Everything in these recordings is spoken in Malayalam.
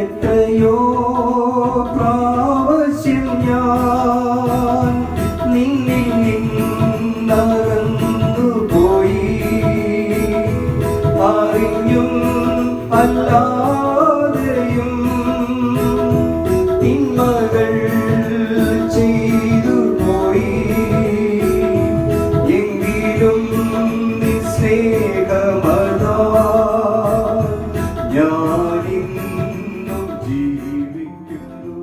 എത്രയോ പ്രാവശ്യം ഞാൻ നിന്നിൽ നിന്നകന്നു പോയി, അറിഞ്ഞും അല്ലാതെയും തിന്മകൾ ചെയ്തു പോയി. എങ്കിലും സ്നേഹമതാ ഞാനിന്നും ജീവിക്കുന്നു.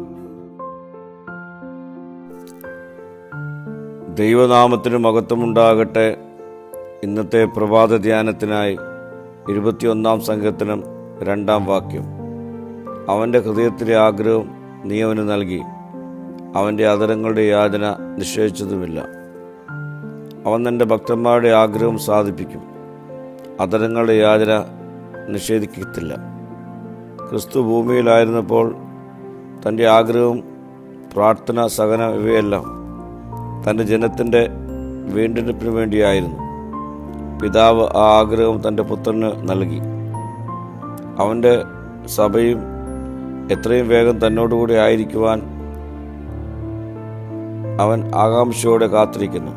ദൈവനാമത്തിന് മഹത്വമുണ്ടാകട്ടെ. ഇന്നത്തെ പ്രഭാത ധ്യാനത്തിനായി 21 സങ്കീർത്തനം 2 വാക്യം. അവൻ്റെ ഹൃദയത്തിലെ ആഗ്രഹം നീ അവന് നൽകി, അവൻ്റെ അധരങ്ങളുടെ യാചന നിഷേധിച്ചതുമില്ല. അവൻ തൻ്റെ ഭക്തന്മാരുടെ ആഗ്രഹം സാധിപ്പിക്കും, അധരങ്ങളുടെ യാചന നിഷേധിക്കത്തില്ല. ക്രിസ്തു ഭൂമിയിലായിരുന്നപ്പോൾ തൻ്റെ ആഗ്രഹവും പ്രാർത്ഥന, സഹനം ഇവയെല്ലാം തൻ്റെ ജനത്തിൻ്റെ വീണ്ടെടുപ്പിന് വേണ്ടിയായിരുന്നു. പിതാവ് ആ ആഗ്രഹം തൻ്റെ പുത്രന് നൽകി. അവൻ്റെ സഭയും എത്രയും വേഗം തന്നോടുകൂടി ആയിരിക്കുവാൻ അവൻ ആകാംക്ഷയോടെ കാത്തിരിക്കുന്നു.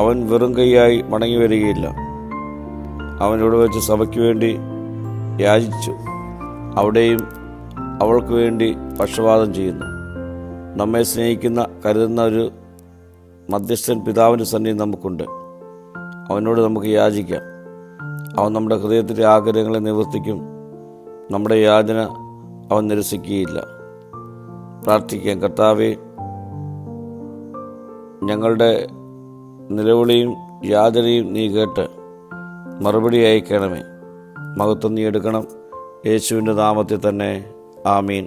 അവൻ വെറും കൈയായി മടങ്ങി വരികയില്ല. അവൻ ഇവിടെ വെച്ച് സഭയ്ക്ക് വേണ്ടി യാചിച്ചു, അവിടെയും അവൾക്ക് വേണ്ടി പക്ഷപാതം ചെയ്യുന്നു. നമ്മെ സ്നേഹിക്കുന്ന, കരുതുന്ന ഒരു മധ്യസ്ഥൻ പിതാവിൻ്റെ സന്നിധി നമുക്കുണ്ട്. അവനോട് നമുക്ക് യാചിക്കാം. അവൻ നമ്മുടെ ഹൃദയത്തിലെ ആഗ്രഹങ്ങളെ നിവർത്തിക്കും. നമ്മുടെ യാചന അവൻ നിരസിക്കുകയില്ല. പ്രാർത്ഥിക്കാം. കർത്താവേ, ഞങ്ങളുടെ നിലവിളിയും യാചനയും നീ കേട്ട് മറുപടി അയക്കണമേ. മഹത്വം നീ എടുക്കണം. യേശുവിൻ്റെ നാമത്തിൽ തന്നെ. ആമീൻ.